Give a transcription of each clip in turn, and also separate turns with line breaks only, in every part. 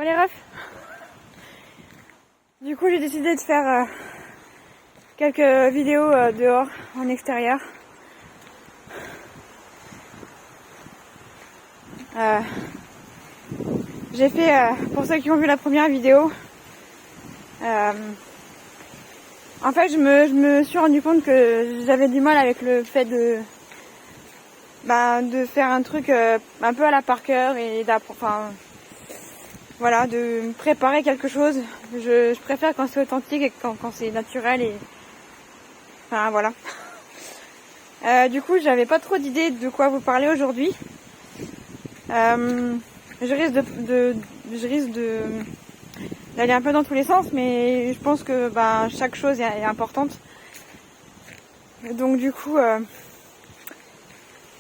les refs. Du coup j'ai décidé de faire quelques vidéos dehors, en extérieur. J'ai fait, pour ceux qui ont vu la première vidéo, en fait je me suis rendu compte que j'avais du mal avec le fait de faire un truc un peu à la Parker et voilà, de préparer quelque chose. Je préfère quand c'est authentique et quand c'est naturel et enfin voilà. Du coup j'avais pas trop d'idées de quoi vous parler aujourd'hui. Je risque d'aller un peu dans tous les sens, mais je pense que chaque chose est importante. Donc du coup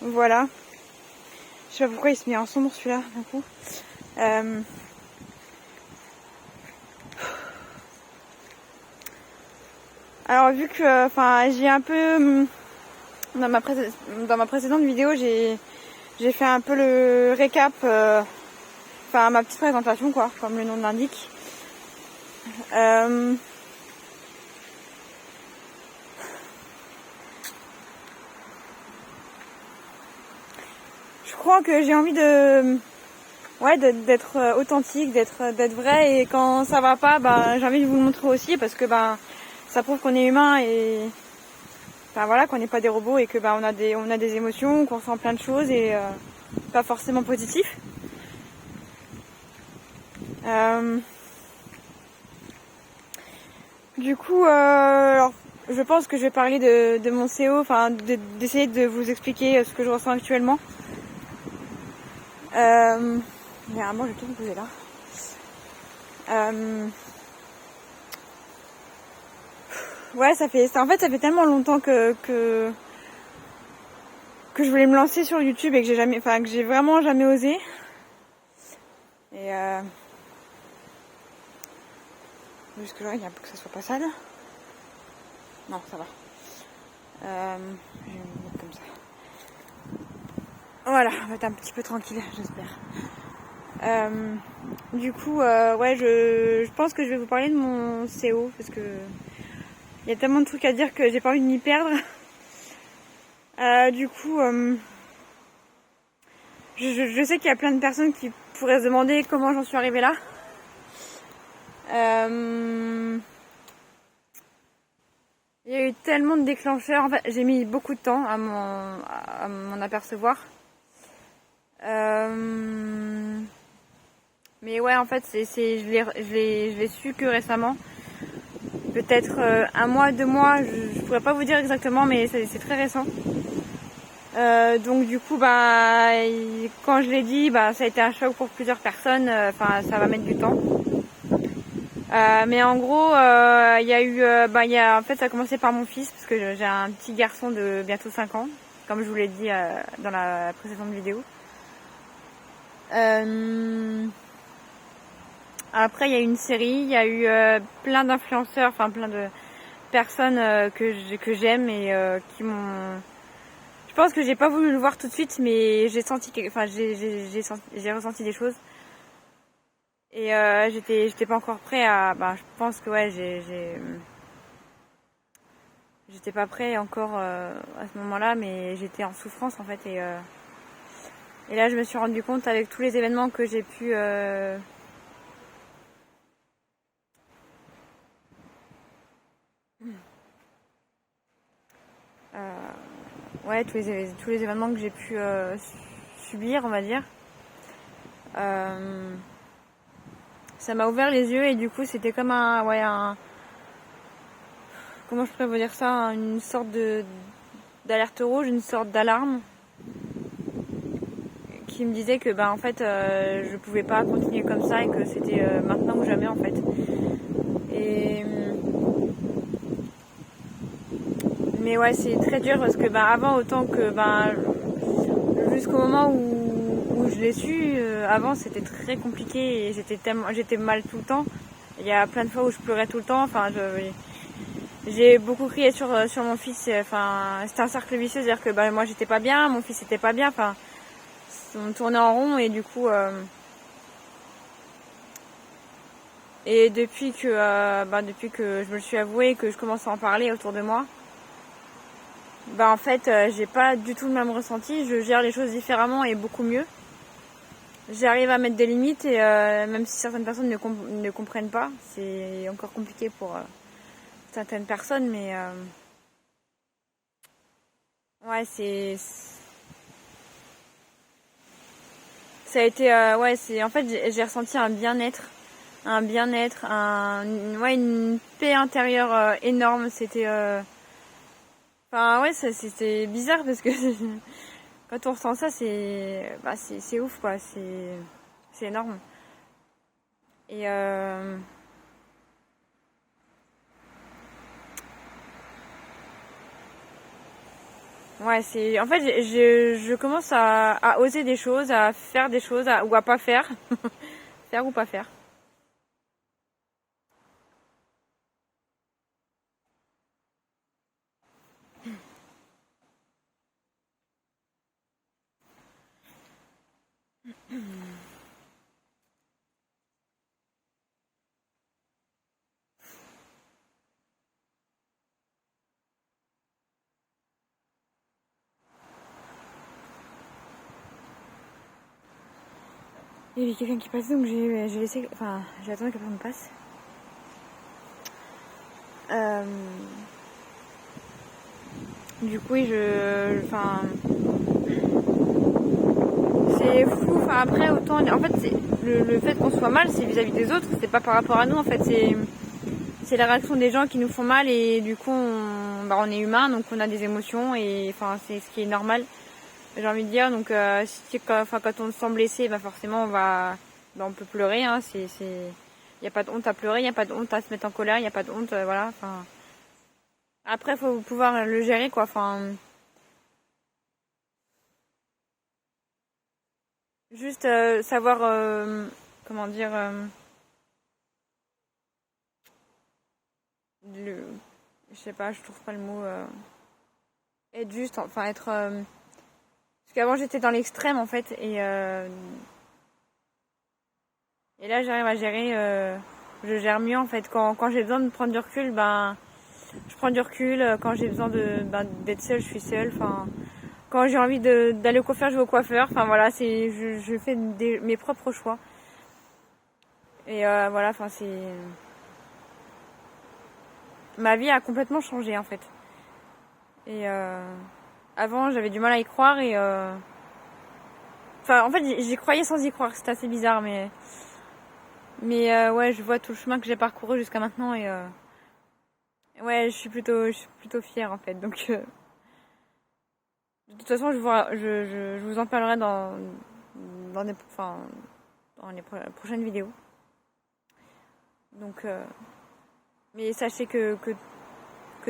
voilà. Je sais pas pourquoi il se met en sombre celui-là d'un coup. Alors vu que j'ai un peu dans ma précédente vidéo j'ai fait un peu le récap, ma petite présentation quoi, comme le nom l'indique. Je crois que j'ai envie d'être authentique, d'être vrai, et quand ça va pas, j'ai envie de vous le montrer aussi parce que ça prouve qu'on est humain et qu'on n'est pas des robots et que on a des émotions, qu'on ressent plein de choses et pas forcément positifs. Du coup, alors, je pense que je vais parler de mon CO, d'essayer de vous expliquer ce que je ressens actuellement. Généralement, je vais tout vous poser là. Ouais, ça fait tellement longtemps que je voulais me lancer sur YouTube et que j'ai vraiment jamais osé. Et jusque là, il y a un peu que ça soit pas sale. Non, ça va. Je vais me mettre comme ça. Voilà, on va être un petit peu tranquille, j'espère. Du coup, je pense que je vais vous parler de mon CO parce que il y a tellement de trucs à dire que j'ai pas envie de m'y perdre. Du coup, je sais qu'il y a plein de personnes qui pourraient se demander comment j'en suis arrivée là. Il y a eu tellement de déclencheurs. En fait, j'ai mis beaucoup de temps à m'en apercevoir. Mais ouais, en fait, je l'ai su que récemment. Peut-être 1 mois, 2 mois, je pourrais pas vous dire exactement, mais c'est très récent. Donc du coup, quand je l'ai dit, ça a été un choc pour plusieurs personnes. Ça va mettre du temps. Mais en gros, il y a eu, en fait, ça a commencé par mon fils parce que j'ai un petit garçon de bientôt 5 ans, comme je vous l'ai dit dans la précédente vidéo. Après, il y a eu une série, il y a eu plein d'influenceurs, plein de personnes que j'aime et qui m'ont. Je pense que j'ai pas voulu le voir tout de suite, mais j'ai ressenti des choses. Et j'étais pas encore prêt à. Je pense que ouais, j'étais pas prêt encore à ce moment-là, mais j'étais en souffrance en fait. Et là, je me suis rendu compte avec tous les événements que j'ai pu. Tous les événements que j'ai pu subir, on va dire. Ça m'a ouvert les yeux et du coup c'était comme comment je pourrais vous dire ça, une sorte d'alerte rouge, une sorte d'alarme qui me disait que en fait je pouvais pas continuer comme ça et que c'était maintenant ou jamais en fait. Mais ouais, c'est très dur parce que avant, autant que jusqu'au moment où je l'ai su, avant c'était très compliqué et j'étais mal tout le temps. Il y a plein de fois où je pleurais tout le temps. J'ai beaucoup crié sur mon fils. C'était un cercle vicieux, c'est-à-dire que moi j'étais pas bien, mon fils était pas bien. On tournait en rond et du coup Et depuis que je me le suis avoué, que je commence à en parler autour de moi, en fait, j'ai pas du tout le même ressenti. Je gère les choses différemment et beaucoup mieux. J'arrive à mettre des limites et même si certaines personnes ne comprennent pas, c'est encore compliqué pour certaines personnes, mais ouais, ça a été c'est en fait j'ai ressenti ouais, une paix intérieure énorme. C'était c'était bizarre parce que quand on ressent ça, c'est ouf quoi, c'est énorme. Et ouais, c'est en fait je commence à oser des choses, à faire des choses, ou à pas faire, faire ou pas faire. Il y avait quelqu'un qui passait, donc j'ai laissé, enfin j'ai attendu que quelqu'un me passe. Du coup, oui, c'est fou. Enfin, après, autant, en fait, le fait qu'on soit mal, c'est vis-à-vis des autres, c'est pas par rapport à nous. En fait, c'est la réaction des gens qui nous font mal et du coup, on est humain, donc on a des émotions et enfin, c'est ce qui est normal. J'ai envie de dire. Donc, quand on se sent blessé, forcément, on peut pleurer. Hein, y a pas de honte à pleurer, y a pas de honte à se mettre en colère, y a pas de honte, voilà. Enfin, après, faut pouvoir le gérer, quoi. Enfin, juste savoir, comment dire, le, je sais pas, je trouve pas le mot. Être juste, enfin être. Parce qu'avant j'étais dans l'extrême en fait, et là j'arrive à gérer. Je gère mieux en fait. Quand j'ai besoin de prendre du recul, je prends du recul. Quand j'ai besoin d'être seule, je suis seule. Enfin, quand j'ai envie d'aller au coiffeur, je vais au coiffeur. Enfin voilà, je fais mes propres choix. Et voilà, enfin c'est. Ma vie a complètement changé en fait. Et avant j'avais du mal à y croire et enfin en fait j'y croyais sans y croire, c'était assez bizarre, mais ouais, je vois tout le chemin que j'ai parcouru jusqu'à maintenant et ouais, je suis plutôt fière en fait. Donc de toute façon, je vous en parlerai dans les prochaines vidéos. Donc mais sachez que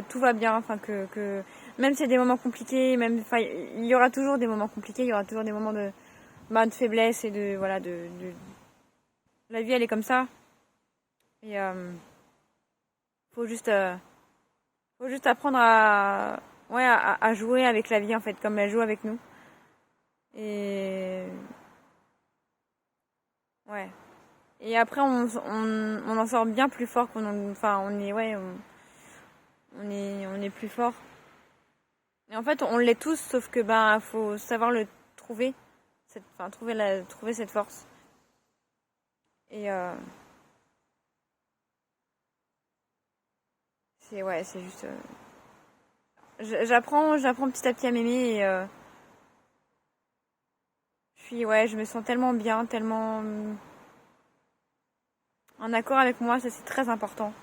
tout va bien, enfin que même si y a des moments compliqués, même enfin il y aura toujours des moments compliqués, il y aura toujours des moments de faiblesse et de voilà la vie elle est comme ça et faut juste faut juste apprendre à jouer avec la vie en fait comme elle joue avec nous et ouais, et après on en sort bien plus fort enfin on est ouais on est plus fort. Et en fait, on l'est tous, sauf que faut savoir le trouver, trouver cette force. Et c'est ouais, c'est juste. J'apprends petit à petit à m'aimer et je me sens tellement bien, tellement en accord avec moi, ça c'est très important.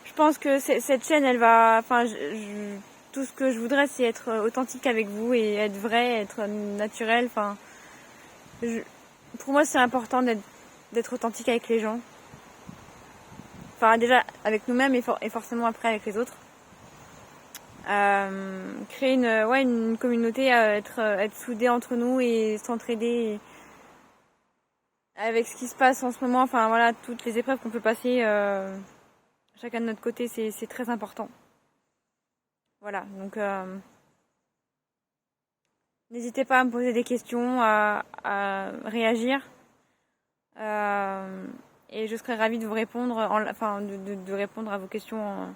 Je pense que cette chaîne, elle va, tout ce que je voudrais, c'est être authentique avec vous et être vrai, être naturel. Enfin, pour moi, c'est important d'être authentique avec les gens. Enfin, déjà avec nous-mêmes et forcément après avec les autres. Créer une communauté, être soudés entre nous et s'entraider avec ce qui se passe en ce moment. Enfin voilà, toutes les épreuves qu'on peut passer, chacun de notre côté, c'est très important. Voilà, donc N'hésitez pas à me poser des questions, à réagir. Et je serai ravie de vous répondre, de répondre à vos questions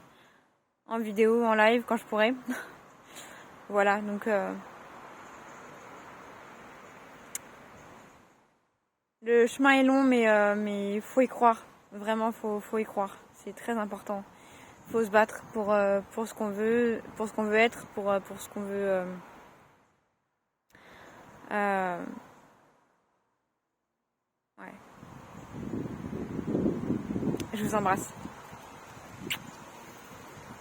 en vidéo, en live, quand je pourrai. Voilà, donc le chemin est long, mais faut y croire. Vraiment, faut y croire. C'est très important. Faut se battre pour ce qu'on veut, être, pour ce qu'on veut. Ouais. Je vous embrasse.